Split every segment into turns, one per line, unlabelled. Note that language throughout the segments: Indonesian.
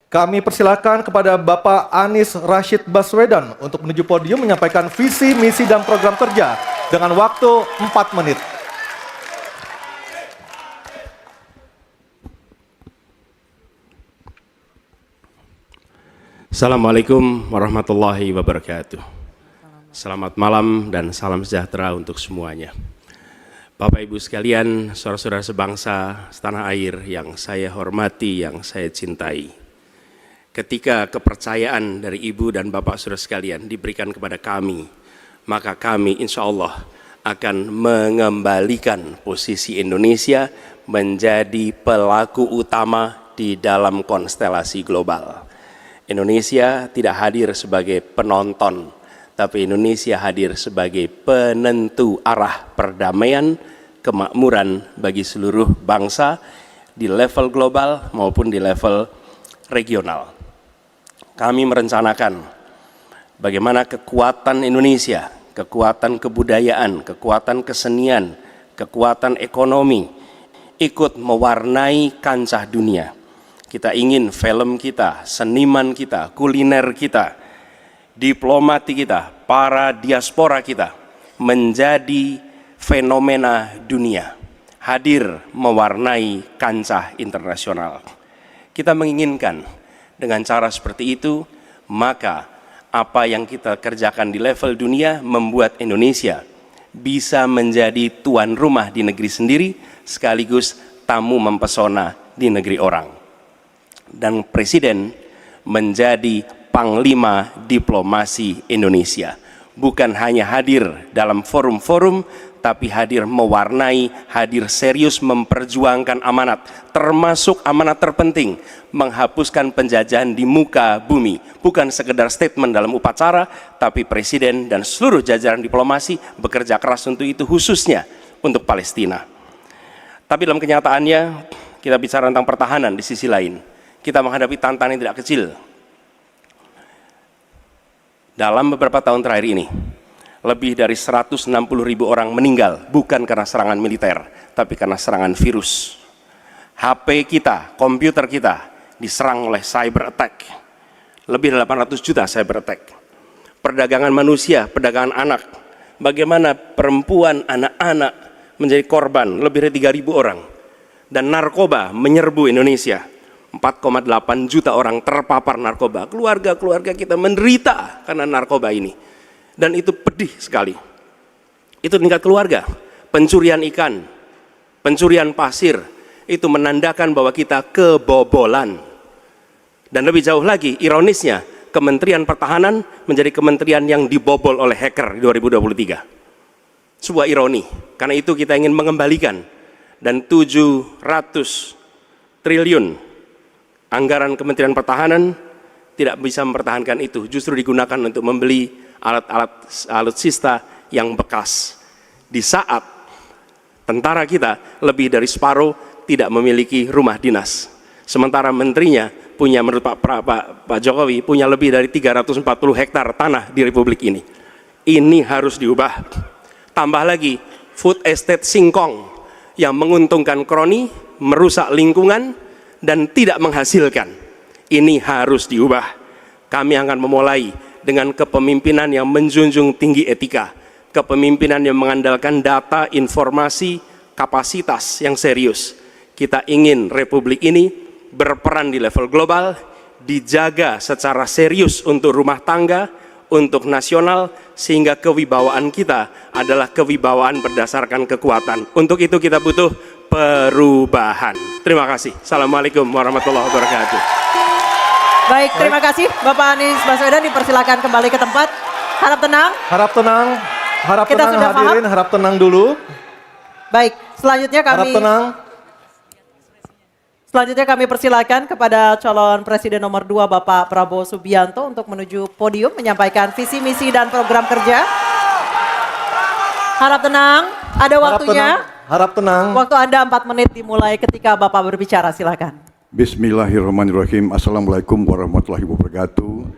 Kami persilakan kepada Bapak Anies Rashid Baswedan untuk menuju podium menyampaikan visi, misi, dan program kerja dengan waktu 4 menit.
Assalamualaikum warahmatullahi wabarakatuh. Selamat malam dan salam sejahtera untuk semuanya. Bapak Ibu sekalian, saudara-saudara sebangsa, setanah air yang saya hormati, yang saya cintai. Ketika kepercayaan dari Ibu dan Bapak saudara sekalian diberikan kepada kami, maka kami insya Allah akan mengembalikan posisi Indonesia menjadi pelaku utama di dalam konstelasi global. Indonesia tidak hadir sebagai penonton, tapi Indonesia hadir sebagai penentu arah perdamaian, kemakmuran bagi seluruh bangsa di level global maupun di level regional. Kami merencanakan bagaimana kekuatan Indonesia, kekuatan kebudayaan, kekuatan kesenian, kekuatan ekonomi ikut mewarnai kancah dunia. Kita ingin film kita, seniman kita, kuliner kita, diplomati kita, para diaspora kita menjadi fenomena dunia, hadir mewarnai kancah internasional. Kita menginginkan dengan cara seperti itu, maka apa yang kita kerjakan di level dunia membuat Indonesia bisa menjadi tuan rumah di negeri sendiri sekaligus tamu mempesona di negeri orang. Dan Presiden menjadi panglima diplomasi Indonesia, bukan hanya hadir dalam forum-forum, tapi hadir mewarnai, hadir serius memperjuangkan amanat, termasuk amanat terpenting, menghapuskan penjajahan di muka bumi. Bukan sekedar statement dalam upacara, tapi Presiden dan seluruh jajaran diplomasi bekerja keras untuk itu, khususnya untuk Palestina. Tapi dalam kenyataannya, kita bicara tentang pertahanan di sisi lain. Kita menghadapi tantangan yang tidak kecil. Dalam beberapa tahun terakhir ini, lebih dari 160.000 orang meninggal, bukan karena serangan militer, tapi karena serangan virus. HP kita, komputer kita, diserang oleh cyber attack. Lebih dari 800 juta cyber attack. Perdagangan manusia, perdagangan anak. Bagaimana perempuan, anak-anak menjadi korban, lebih dari 3.000 orang. Dan narkoba menyerbu Indonesia. 4,8 juta orang terpapar narkoba. Keluarga-keluarga kita menderita karena narkoba ini. Dan itu pedih sekali. Itu tingkat keluarga. Pencurian ikan, pencurian pasir, itu menandakan bahwa kita kebobolan. Dan lebih jauh lagi, ironisnya, Kementerian Pertahanan menjadi kementerian yang dibobol oleh hacker di 2023. Sebuah ironi, karena itu kita ingin mengembalikan. Dan 700 triliun anggaran Kementerian Pertahanan tidak bisa mempertahankan itu, justru digunakan untuk membeli alat-alat alutsista yang bekas. Di saat tentara kita lebih dari separuh tidak memiliki rumah dinas, sementara menterinya punya, menurut Pak Jokowi, punya lebih dari 340 hektar tanah di Republik ini. Ini harus diubah. Tambah lagi food estate singkong yang menguntungkan kroni, merusak lingkungan, dan tidak menghasilkan. Ini harus diubah. Kami akan memulai dengan kepemimpinan yang menjunjung tinggi etika, kepemimpinan yang mengandalkan data, informasi, kapasitas yang serius. Kita ingin Republik ini berperan di level global, dijaga secara serius untuk rumah tangga, untuk nasional, sehingga kewibawaan kita adalah kewibawaan berdasarkan kekuatan. Untuk itu kita butuh perubahan. Terima kasih. Assalamualaikum warahmatullahi wabarakatuh.
Baik, terima kasih Bapak Anies Baswedan, dipersilakan kembali ke tempat. Harap tenang.
Harap tenang, harap
Kita
tenang
sudah
hadirin,
paham?
harap tenang dulu.
Baik,
Harap tenang.
Selanjutnya kami persilakan kepada calon Presiden nomor 2 Bapak Prabowo Subianto untuk menuju podium menyampaikan visi, misi, dan program kerja. Harap tenang, ada waktunya.
Harap tenang.
Waktu Anda 4 menit dimulai ketika Bapak berbicara, silakan.
Bismillahirrahmanirrahim. Assalamualaikum warahmatullahi wabarakatuh.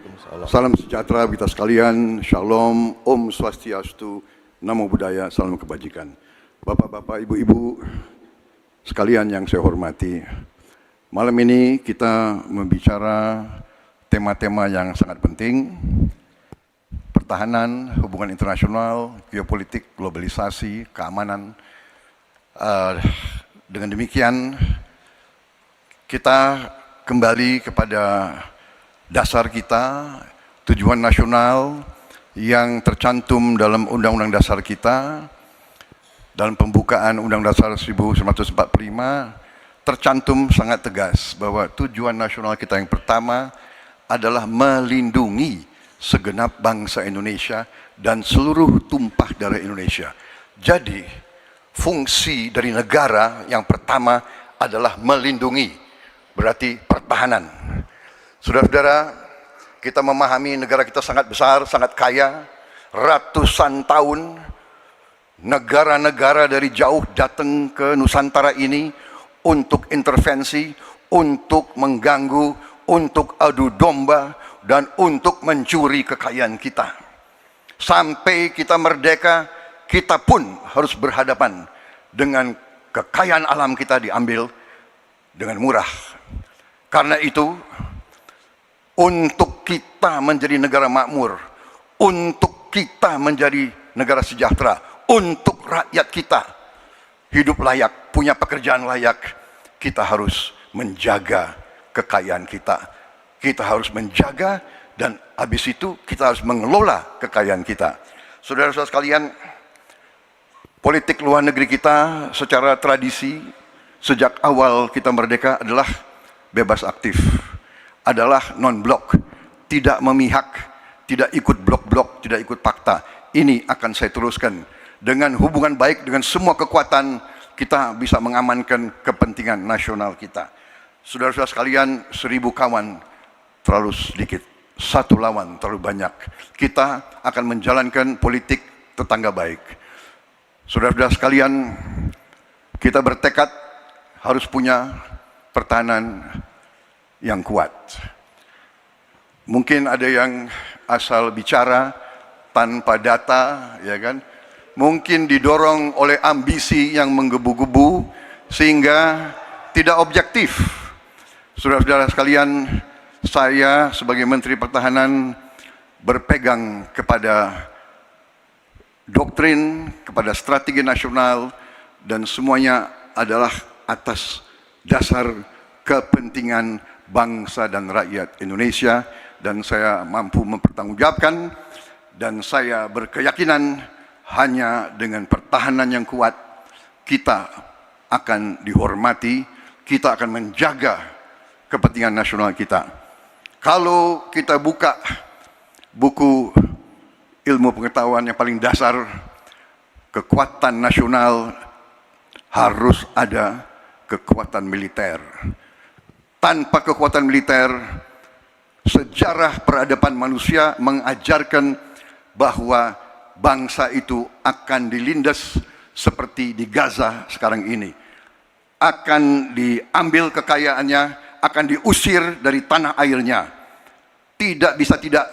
Salam sejahtera kita sekalian. Shalom, Om Swastiastu, Namo Buddhaya, salam kebajikan. Bapak-bapak, ibu-ibu sekalian yang saya hormati, Malam ini kita membicara tema-tema yang sangat penting, pertahanan, hubungan internasional, geopolitik, globalisasi, keamanan. Dengan demikian, kita kembali kepada dasar kita, tujuan nasional yang tercantum dalam Undang-Undang Dasar kita, dalam pembukaan Undang Dasar 1945, tercantum sangat tegas bahwa tujuan nasional kita yang pertama adalah melindungi segenap bangsa Indonesia dan seluruh tumpah darah Indonesia. Jadi, fungsi dari negara yang pertama adalah melindungi, berarti pertahanan. Saudara-saudara, kita memahami negara kita sangat besar, sangat kaya, ratusan tahun, negara-negara dari jauh datang ke Nusantara ini untuk intervensi, untuk mengganggu, untuk adu domba, dan untuk mencuri kekayaan kita. Sampai kita merdeka, kita pun harus berhadapan dengan kekayaan alam kita diambil dengan murah. Karena itu, untuk kita menjadi negara makmur, untuk kita menjadi negara sejahtera, untuk rakyat kita hidup layak, punya pekerjaan layak, kita harus menjaga kekayaan kita. Kita harus menjaga dan habis itu kita harus mengelola kekayaan kita. Saudara-saudara sekalian, politik luar negeri kita secara tradisi sejak awal kita merdeka adalah bebas aktif, adalah non-blok, tidak memihak, tidak ikut blok-blok, tidak ikut fakta. Ini akan saya teruskan. Dengan hubungan baik dengan semua kekuatan, kita bisa mengamankan kepentingan nasional kita. Saudara-saudara sekalian, 1000 kawan terlalu sedikit, 1 lawan terlalu banyak. Kita akan menjalankan politik tetangga baik. Saudara-saudara sekalian, kita bertekad harus punya pertahanan yang kuat. Mungkin ada yang asal bicara tanpa data, ya kan? Mungkin didorong oleh ambisi yang menggebu-gebu sehingga tidak objektif. Saudara-saudara sekalian, saya sebagai Menteri Pertahanan berpegang kepada doktrin, kepada strategi nasional, dan semuanya adalah atas dasar kepentingan bangsa dan rakyat Indonesia, dan saya mampu mempertanggungjawabkan, dan saya berkeyakinan hanya dengan pertahanan yang kuat kita akan dihormati, kita akan menjaga kepentingan nasional kita. Kalau kita buka buku ilmu pengetahuan yang paling dasar, kekuatan nasional harus ada kekuatan militer. Tanpa kekuatan militer, sejarah peradaban manusia mengajarkan bahwa bangsa itu akan dilindas seperti di Gaza sekarang ini. Akan diambil kekayaannya, akan diusir dari tanah airnya. Tidak bisa tidak,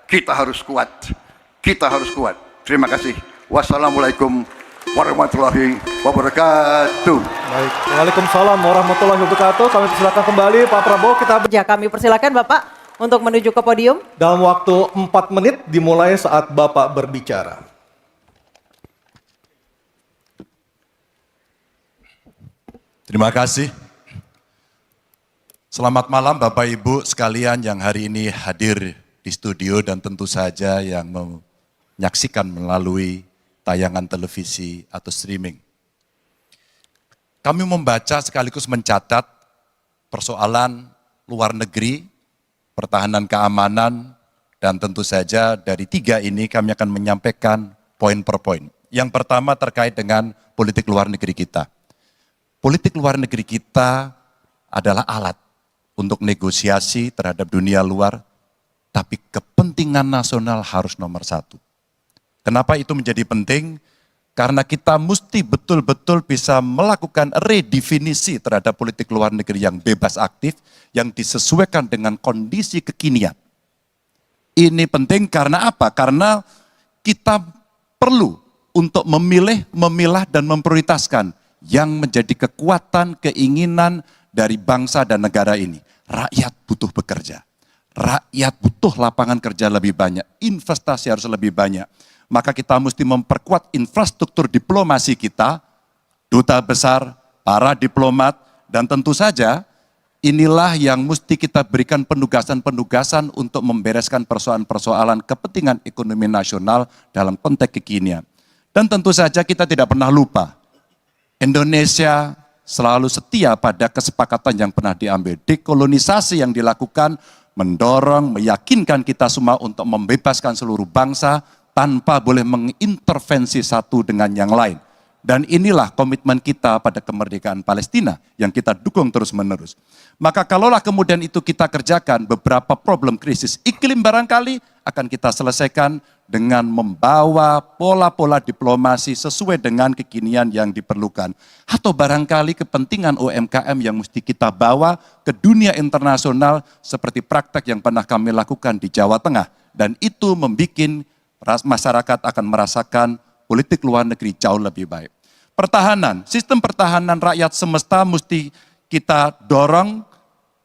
kita harus kuat. Kita harus kuat. Terima kasih. Wassalamualaikum warahmatullahi wabarakatuh.
Baik, Waalaikumsalam warahmatullahi wabarakatuh. Kami persilakan kembali Pak Prabowo.
Kami persilakan Bapak untuk menuju ke podium.
Dalam waktu 4 menit dimulai saat Bapak berbicara.
Terima kasih. Selamat malam Bapak Ibu sekalian yang hari ini hadir di studio dan tentu saja yang menyaksikan melalui tayangan televisi atau streaming. Kami membaca sekaligus mencatat persoalan luar negeri, pertahanan keamanan, dan tentu saja dari 3 ini kami akan menyampaikan poin per poin. Yang pertama terkait dengan politik luar negeri kita. Politik luar negeri kita adalah alat untuk negosiasi terhadap dunia luar, tapi kepentingan nasional harus nomor 1. Kenapa itu menjadi penting? Karena kita mesti betul-betul bisa melakukan redefinisi terhadap politik luar negeri yang bebas aktif, yang disesuaikan dengan kondisi kekinian. Ini penting karena apa? Karena kita perlu untuk memilih, memilah, dan memprioritaskan yang menjadi kekuatan, keinginan, dari bangsa dan negara ini. Rakyat butuh bekerja. Rakyat butuh lapangan kerja lebih banyak. Investasi harus lebih banyak. Maka kita mesti memperkuat infrastruktur diplomasi kita, duta besar, para diplomat, dan tentu saja inilah yang mesti kita berikan penugasan-penugasan untuk membereskan persoalan-persoalan kepentingan ekonomi nasional dalam konteks kekinian. Dan tentu saja kita tidak pernah lupa, Indonesia selalu setia pada kesepakatan yang pernah diambil. Dekolonisasi yang dilakukan mendorong, meyakinkan kita semua untuk membebaskan seluruh bangsa tanpa boleh mengintervensi satu dengan yang lain. Dan inilah komitmen kita pada kemerdekaan Palestina yang kita dukung terus-menerus. Maka kalaulah kemudian itu kita kerjakan, beberapa problem krisis iklim barangkali akan kita selesaikan dengan membawa pola-pola diplomasi sesuai dengan kekinian yang diperlukan. Atau barangkali kepentingan UMKM yang mesti kita bawa ke dunia internasional seperti praktek yang pernah kami lakukan di Jawa Tengah. Dan itu membuat masyarakat akan merasakan politik luar negeri jauh lebih baik. Pertahanan, sistem pertahanan rakyat semesta mesti kita dorong,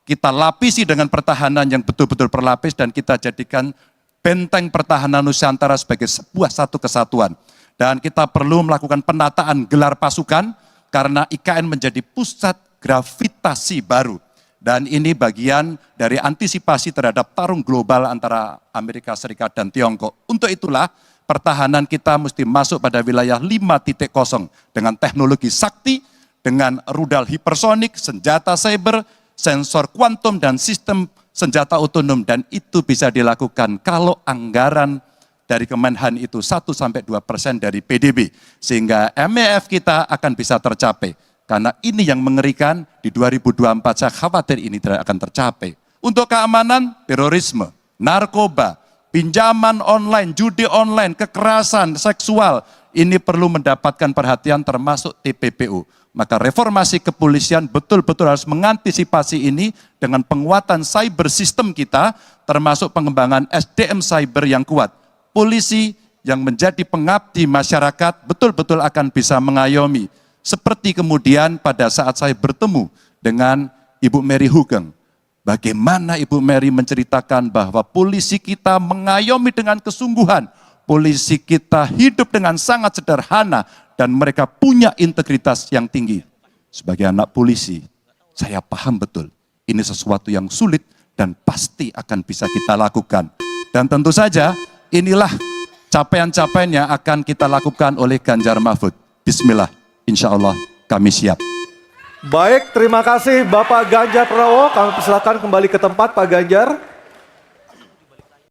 kita lapisi dengan pertahanan yang betul-betul berlapis dan kita jadikan benteng pertahanan Nusantara sebagai sebuah satu kesatuan. Dan kita perlu melakukan penataan gelar pasukan karena IKN menjadi pusat gravitasi baru. Dan ini bagian dari antisipasi terhadap tarung global antara Amerika Serikat dan Tiongkok. Untuk itulah pertahanan kita mesti masuk pada wilayah 5.0 dengan teknologi sakti, dengan rudal hipersonik, senjata cyber, sensor kuantum, dan sistem senjata otonom. Dan itu bisa dilakukan kalau anggaran dari Kemenhan itu 1-2% dari PDB. Sehingga MEF kita akan bisa tercapai. Karena ini yang mengerikan, di 2024 saya khawatir ini tidak akan tercapai. Untuk keamanan, terorisme, narkoba, pinjaman online, judi online, kekerasan seksual, ini perlu mendapatkan perhatian termasuk TPPU. Maka reformasi kepolisian betul-betul harus mengantisipasi ini dengan penguatan cyber system kita, termasuk pengembangan SDM cyber yang kuat. Polisi yang menjadi pengabdi masyarakat betul-betul akan bisa mengayomi. Seperti kemudian pada saat saya bertemu dengan Ibu Mary Hugeng. Bagaimana Ibu Mary menceritakan bahwa polisi kita mengayomi dengan kesungguhan. Polisi kita hidup dengan sangat sederhana dan mereka punya integritas yang tinggi. Sebagai anak polisi, saya paham betul ini sesuatu yang sulit dan pasti akan bisa kita lakukan. Dan tentu saja inilah capaian-capaian yang akan kita lakukan oleh Ganjar Mahfud. Bismillah, insya Allah kami siap.
Baik, terima kasih Bapak Ganjar Pranowo. Kami persilakan kembali ke tempat Pak Ganjar.